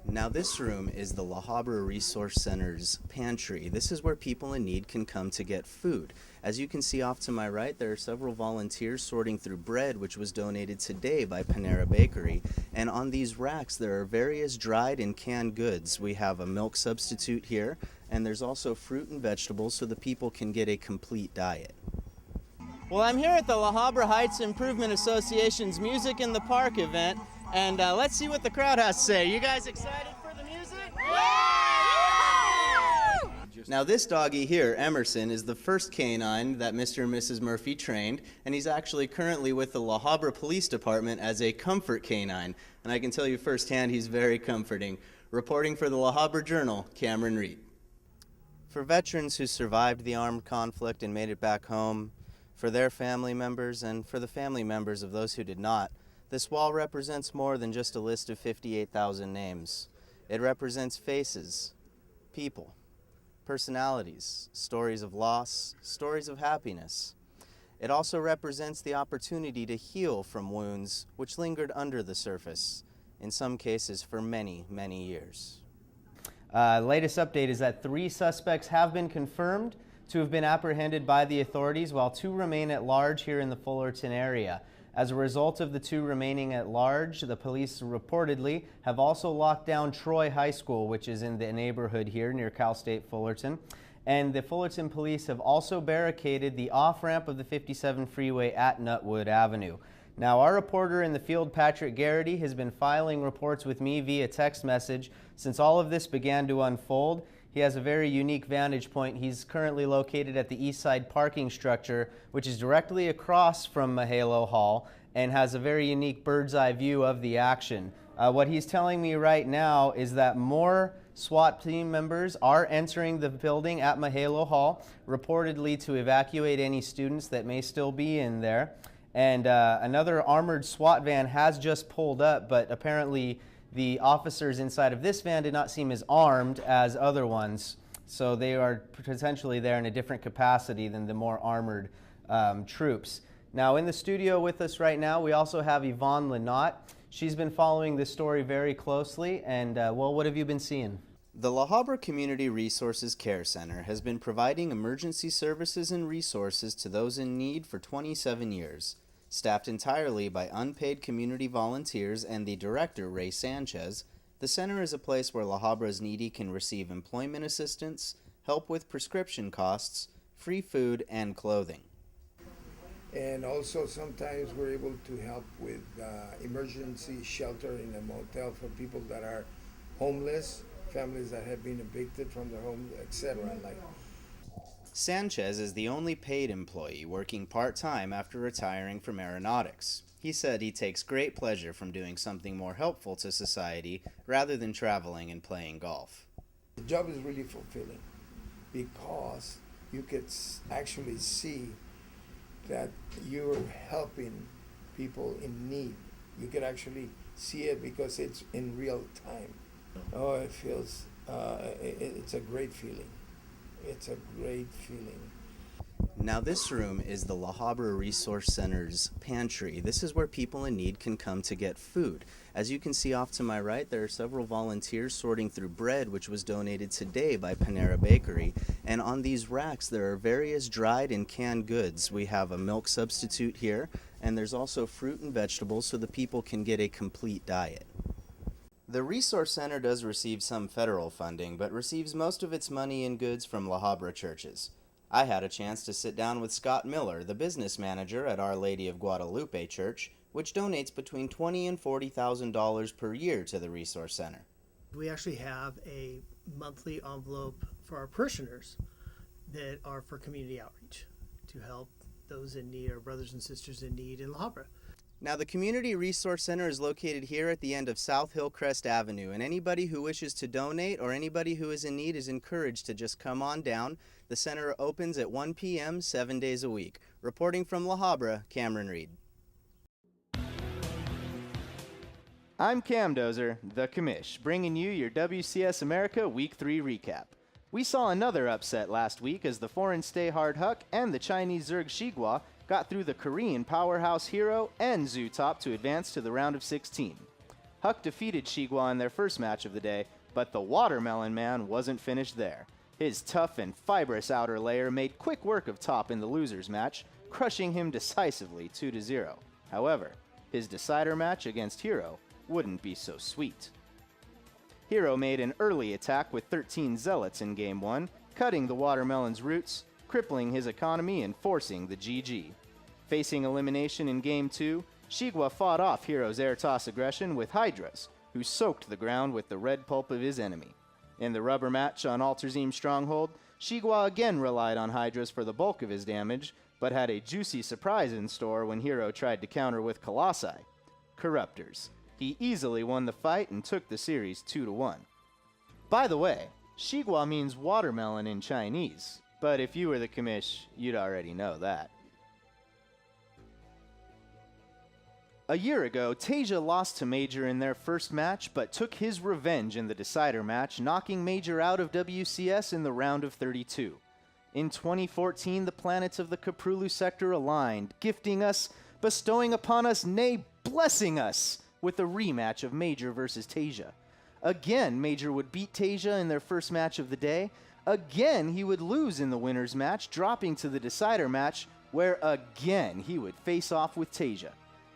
Now this room is the Habra Resource Center's pantry. This is where people in need can come to get food. As you can see off to my right, there are several volunteers sorting through bread, which was donated today by Panera Bakery. And on these racks, there are various dried and canned goods. We have a milk substitute here, and there's also fruit and vegetables so the people can get a complete diet. Well, I'm here at the La Habra Heights Improvement Association's Music in the Park event, and let's see what the crowd has to say. You guys excited for the music? Yeah! Now this doggy here, Emerson, is the first canine that Mr. and Mrs. Murphy trained, and he's actually currently with the La Habra Police Department as a comfort canine. And I can tell you firsthand he's very comforting. Reporting for the La Habra Journal, Cameron Reed. For veterans who survived the armed conflict and made it back home, for their family members, and for the family members of those who did not, this wall represents more than just a list of 58,000 names. It represents faces, people, personalities, stories of loss, stories of happiness. It also represents the opportunity to heal from wounds which lingered under the surface, in some cases for many, many years. Latest update is that 3 suspects have been confirmed to have been apprehended by the authorities, while 2 remain at large here in the Fullerton area. As a result of the 2 remaining at large, the police reportedly have also locked down Troy High School, which is in the neighborhood here near Cal State Fullerton. And the Fullerton police have also barricaded the off-ramp of the 57 freeway at Nutwood Avenue. Now, our reporter in the field, Patrick Garrity, has been filing reports with me via text message since all of this began to unfold. He has a very unique vantage point. He's currently located at the east side parking structure, which is directly across from Mahalo Hall and has a very unique bird's eye view of the action. What he's telling me right now is that more SWAT team members are entering the building at Mahalo Hall, reportedly to evacuate any students that may still be in there. And another armored SWAT van has just pulled up, but apparently the officers inside of this van did not seem as armed as other ones, so they are potentially there in a different capacity than the more armored troops. Now, in the studio with us right now, we also have Yvonne Lynott. She's been following this story very closely, and well, what have you been seeing? The La Habra Community Resources Care Center has been providing emergency services and resources to those in need for 27 years. Staffed entirely by unpaid community volunteers and the director, Ray Sanchez, the center is a place where La Habra's needy can receive employment assistance, help with prescription costs, free food, and clothing. And also sometimes we're able to help with emergency shelter in a motel for people that are homeless, families that have been evicted from their homes, etc. Sanchez is the only paid employee working part-time after retiring from aeronautics. He said he takes great pleasure from doing something more helpful to society rather than traveling and playing golf. The job is really fulfilling because you could actually see that you're helping people in need. You could actually see it because it's in real time. Oh, it feels, it's a great feeling. It's a great feeling. Now this room is the La Habra Resource Center's pantry. This is where people in need can come to get food. As you can see off to my right, there are several volunteers sorting through bread, which was donated today by Panera Bakery. And on these racks, there are various dried and canned goods. We have a milk substitute here, and there's also fruit and vegetables so the people can get a complete diet. The Resource Center does receive some federal funding, but receives most of its money in goods from La Habra churches. I had a chance to sit down with Scott Miller, the business manager at Our Lady of Guadalupe Church, which donates between $20,000 and $40,000 per year to the Resource Center. We actually have a monthly envelope for our parishioners that are for community outreach to help those in need, our brothers and sisters in need in La Habra. Now, the Community Resource Center is located here at the end of South Hillcrest Avenue, and anybody who wishes to donate or anybody who is in need is encouraged to just come on down. The center opens at 1 p.m. 7 days a week. Reporting from La Habra, Cameron Reed. I'm Cam Dozer, the commish, bringing you your WCS America Week 3 recap. We saw another upset last week as the foreign Stay Hard Huck and the Chinese Zerg Shigua got through the Korean powerhouse Hero and Zoo Top to advance to the round of 16. Huck defeated Shigwa in their first match of the day, but the Watermelon Man wasn't finished there. His tough and fibrous outer layer made quick work of Top in the losers match, crushing him decisively 2-0. However, his decider match against Hero wouldn't be so sweet. Hero made an early attack with 13 Zealots in Game 1, cutting the Watermelon's roots, crippling his economy and forcing the GG. Facing elimination in Game 2, Shigwa fought off Hero's air toss aggression with Hydras, who soaked the ground with the red pulp of his enemy. In the rubber match on Alterzim Stronghold, Shigwa again relied on Hydras for the bulk of his damage, but had a juicy surprise in store when Hero tried to counter with Colossi. Corruptors. He easily won the fight and took the series 2-1. By the way, Shigwa means watermelon in Chinese, but if you were the commish, you'd already know that. A year ago, Tasia lost to Major in their first match, but took his revenge in the decider match, knocking Major out of WCS in the round of 32. In 2014, the planets of the Kaprulu sector aligned, gifting us, bestowing upon us, nay, blessing us, with a rematch of Major versus Tasia. Again, Major would beat Tasia in their first match of the day. Again, he would lose in the winner's match, dropping to the decider match, where again he would face off with Tasia.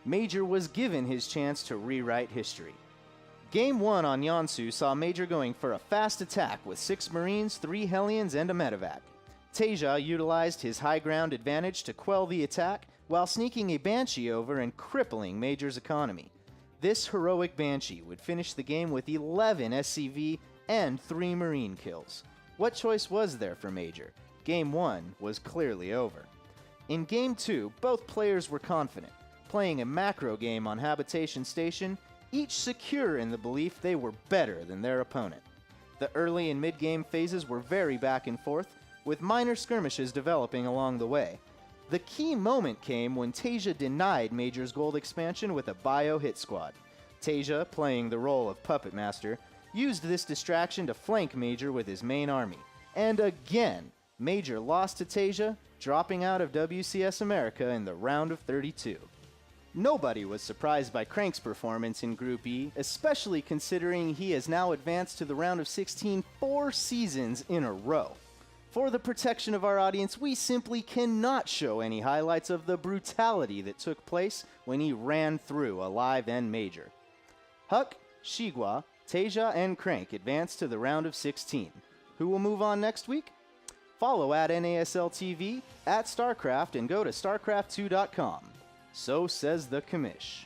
Major was given his chance to rewrite history. Game 1 on Yonsu saw Major going for a fast attack with 6 Marines, 3 Hellions, and a medevac. Tasia utilized his high ground advantage to quell the attack while sneaking a Banshee over and crippling Major's economy. This heroic Banshee would finish the game with 11 SCV and 3 Marine kills. What choice was there for Major? Game 1 was clearly over. In Game 2, both players were confident, playing a macro game on Habitation Station, each secure in the belief they were better than their opponent. The early and mid-game phases were very back and forth, with minor skirmishes developing along the way. The key moment came when Tasia denied Major's gold expansion with a bio hit squad. Tasia, playing the role of Puppet Master, used this distraction to flank Major with his main army. And again, Major lost to Tasia, dropping out of WCS America in the round of 32. Nobody was surprised by Crank's performance in Group E, especially considering he has now advanced to the round of 16 4 seasons in a row. For the protection of our audience, we simply cannot show any highlights of the brutality that took place when he ran through Alive and Major. Huck, Shigwa, Tasia, and Crank advanced to the round of 16. Who will move on next week? Follow at NASL TV, at StarCraft, and go to StarCraft2.com. So says the commish.